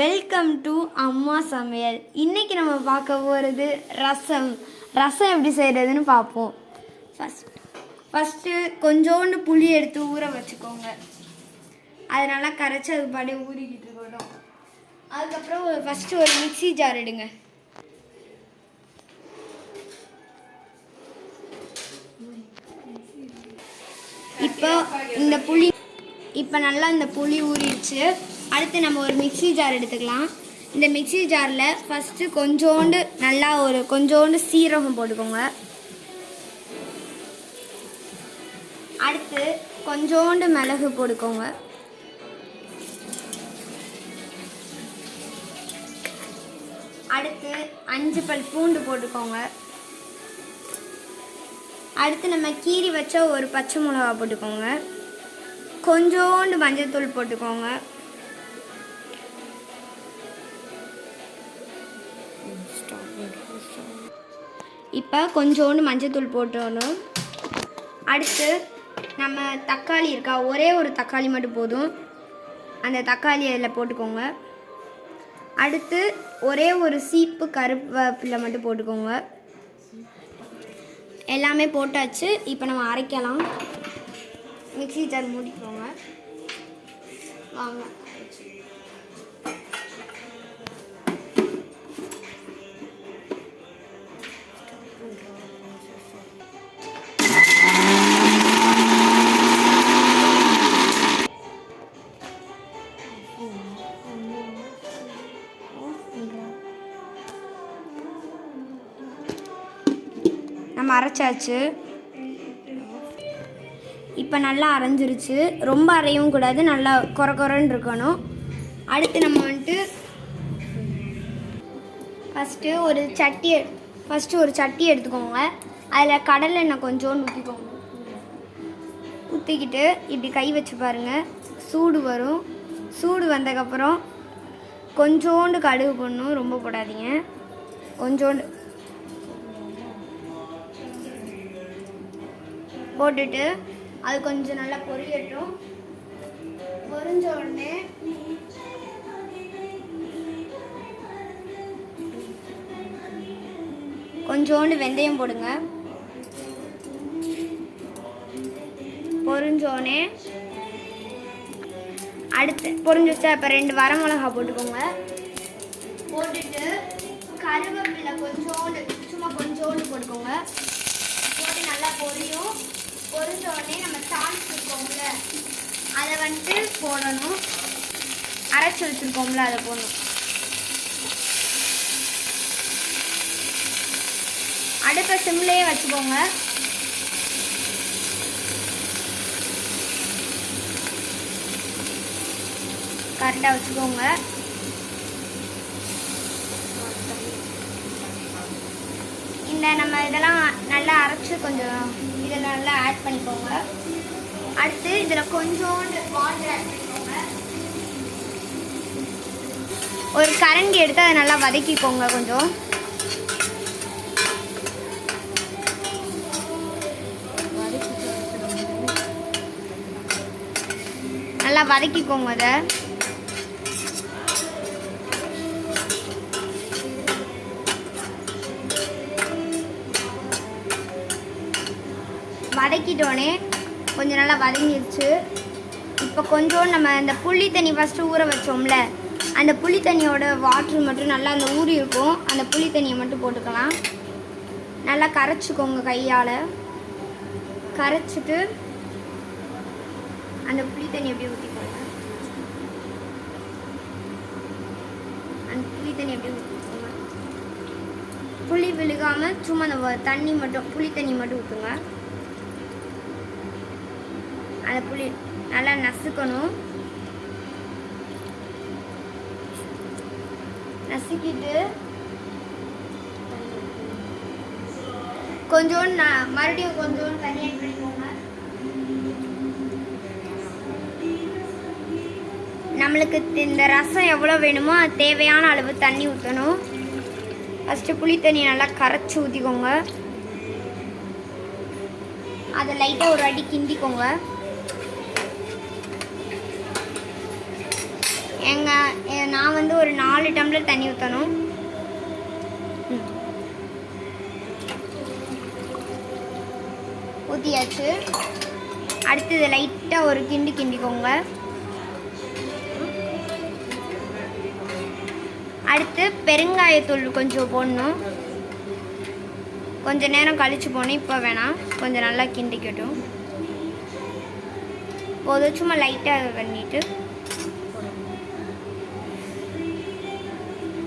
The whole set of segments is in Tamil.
வெல்கம் டு அம்மா சமையல். இன்றைக்கி நம்ம பார்க்க போகிறது ரசம். ரசம் எப்படி செய்கிறதுன்னு பார்ப்போம். ஃபஸ்ட்டு கொஞ்சோண்டு புளி எடுத்து ஊற வச்சுக்கோங்க. அதனால் கரைச்சி அது பாடி ஊறிக்கிட்டு இருக்கணும். அதுக்கப்புறம் ஃபஸ்ட்டு ஒரு மிக்ஸி ஜார் எடுங்க. இப்போ நல்லா இந்த புளி ஊறிடுச்சு. அடுத்து நம்ம ஒரு மிக்ஸி ஜார் எடுத்துக்கலாம். இந்த மிக்ஸி ஜாரில் ஃபஸ்ட்டு கொஞ்சோண்டு சீரகம் போட்டுக்கோங்க. அடுத்து கொஞ்சோண்டு மிளகு போட்டுக்கோங்க. அடுத்து 5 பல் பூண்டு போட்டுக்கோங்க. அடுத்து நம்ம கீறி வச்ச ஒரு பச்சை மிளகா போட்டுக்கோங்க. கொஞ்சோண்டு மஞ்சள்தூள் போட்டுக்கோங்க. இப்போ கொஞ்சோண்டு மஞ்சள்தூள் போட்டுடணும். அடுத்து நம்ம தக்காளி இருக்கா, ஒரே ஒரு தக்காளி மட்டும் போதும். அந்த தக்காளி அதில் போட்டுக்கோங்க. அடுத்து ஒரே ஒரு சீப்பு கருவேப்பிலை மட்டும் போட்டுக்கோங்க. எல்லாமே போட்டாச்சு. இப்போ நம்ம அரைக்கலாம். Mixie jar மூடிக்கோங்க. வாங்க. நம்ம அரைச்சாச்சு. இப்போ நல்லா அரைஞ்சிருச்சு. ரொம்ப அரையவும் கூடாது, நல்லா கொரன்னு இருக்கணும். அடுத்து நம்ம ஃபஸ்ட்டு ஒரு சட்டி எடுத்துக்கோங்க. அதில் கடலை எண்ணெய் கொஞ்சோண்டு ஊற்றிக்கோங்க. ஊற்றிக்கிட்டு இப்படி கை வச்சு பாருங்கள், சூடு வரும். சூடு வந்ததுக்கப்புறம் கொஞ்சோண்டு கடுகு போடணும், ரொம்ப போடாதீங்க. கொஞ்சோண்டு போட்டுட்டு அது கொஞ்சம் நல்லா பொரியட்டும். பொரிஞ்ச உடனே கொஞ்சோண்டு வெந்தயம் போடுங்க. பொரிஞ்சோடனே அடுத்து பொரிஞ்சிச்சா, இப்போ 2 வரமிளகா போட்டுக்கோங்க. போட்டுட்டு கருவேப்பிலை சும்மா கொஞ்சோண்டு போட்டுக்கோங்க. போட்டு நல்லா பொரியும். பொரிஞ்ச உடனே நம்ம தாளிச்சு இருக்கோம்ல, அதை போடணும். அரைச்சி வச்சுருக்கோம்ல, அதை போடணும். அடுப்பை சிம்லேயே வச்சுக்கோங்க. கரெக்டாக வச்சுக்கோங்க. நம்ம இதெல்லாம் நல்லா அரைச்சி கொஞ்சம் இதில் நல்லா ஆட் பண்ணிக்கோங்க. அடுத்து இதில் கொஞ்சோண்டு வாட்டர் ஆட் பண்ணிக்கோங்க. ஒரு கரண்டி எடுத்து அதை நல்லா வதக்கிக்கோங்க. கொஞ்சம் நல்லா வதக்கிக்கோங்க. அதை வதக்கிட்டோடனே கொஞ்சம் நல்லா வதங்கிடுச்சு. இப்போ கொஞ்சோண்டு நம்ம இந்த புளி தண்ணி ஃபஸ்ட்டு ஊற வச்சோம்ல, அந்த புளி தண்ணியோட வாட்ரு மட்டும் நல்லா அந்த ஊறி இருக்கும். அந்த புளி தண்ணியை மட்டும் போட்டுக்கலாம். நல்லா கரைச்சிக்கோங்க. கையால் கரைச்சிட்டு அந்த புளி தண்ணி எப்படி ஊற்றிக்கோங்க. அந்த புளி தண்ணி எப்படி ஊற்றிக்கோங்க. புளி விழுகாமல் சும்மா அந்த தண்ணி மட்டும், புளி தண்ணி மட்டும் ஊற்றுங்க. அந்த புளி நல்லா நசுக்கணும். நசுக்கிட்டு கொஞ்சோண்டு மறுபடியும் கொஞ்சோண்டு தண்ணி ஆட் பண்ணிக்கோங்க. நம்மளுக்கு இந்த ரசம் எவ்வளோ வேணுமோ அது தேவையான அளவு தண்ணி ஊற்றணும். ஃபஸ்ட்டு புளி தண்ணி நல்லா கரைச்சி ஊற்றிக்கோங்க. அதை லைட்டாக ஒரு அடி கிண்டிக்கோங்க. நான் ஒரு 4 டம்ளர் தண்ணி ஊற்றணும். ஊற்றியாச்சு. அடுத்து இதை லைட்டாக ஒரு கிண்டிக்கோங்க. அடுத்து பெருங்காயத்தூள் கொஞ்சம் போடணும். கொஞ்சம் நேரம் கழித்து போடணும், இப்போ வேணாம். கொஞ்சம் நல்லா கிண்டிக்கட்டும். போதும், சும்மா லைட்டாக பண்ணிட்டு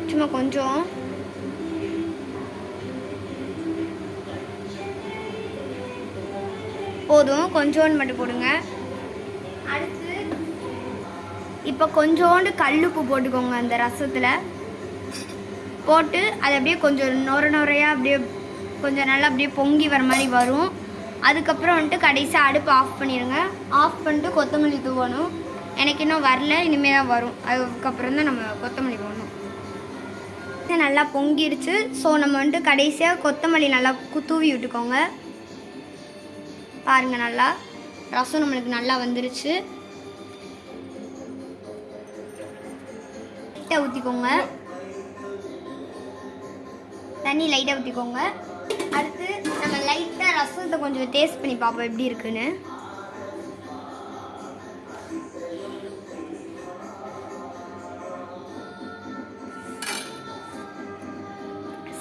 சும்மா கொஞ்சம் போதும், கொஞ்சோண்டு மட்டும் போடுங்க. அடுத்து இப்போ கொஞ்சோண்டு கல்லுப்பு போட்டுக்கோங்க அந்த ரசத்தில். போட்டு அது அப்படியே கொஞ்சம் நொறையாக அப்படியே கொஞ்சம் நல்லா அப்படியே பொங்கி வர மாதிரி வரும். அதுக்கப்புறம் வந்துட்டு கடைசியாக அடுப்பு ஆஃப் பண்ணிடுங்க. ஆஃப் பண்ணிட்டு கொத்தமல்லி தூவணும். எனக்கு இன்னும் வரல, இனிமேல் தான் வரும். அதுக்கப்புறம் தான் நம்ம கொத்தமல்லி போடணும். நல்லா பொங்கிடுச்சு. ஸோ நம்ம வந்துட்டு கடைசியாக கொத்தமல்லி நல்லா தூவி விட்டுக்கோங்க. பாருங்கள், நல்லா ரசம் நம்மளுக்கு நல்லா வந்துருச்சு. லைட்டாக ஊற்றிக்கோங்க, தண்ணி லைட்டாக ஊற்றிக்கோங்க. அடுத்து நம்ம லைட்டாக ரசத்தை கொஞ்சம் டேஸ்ட் பண்ணி பார்ப்போம் எப்படி இருக்குன்னு.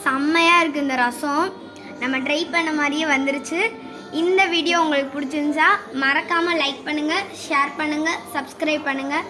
செம்மையாக இருக்குது இந்த ரசம். நம்ம ட்ரை பண்ண மாதிரியே வந்துருச்சு. இந்த வீடியோ உங்களுக்கு பிடிச்சிருந்துச்சா மறக்காமல் லைக் பண்ணுங்கள், ஷேர் பண்ணுங்கள், சப்ஸ்கிரைப் பண்ணுங்கள்.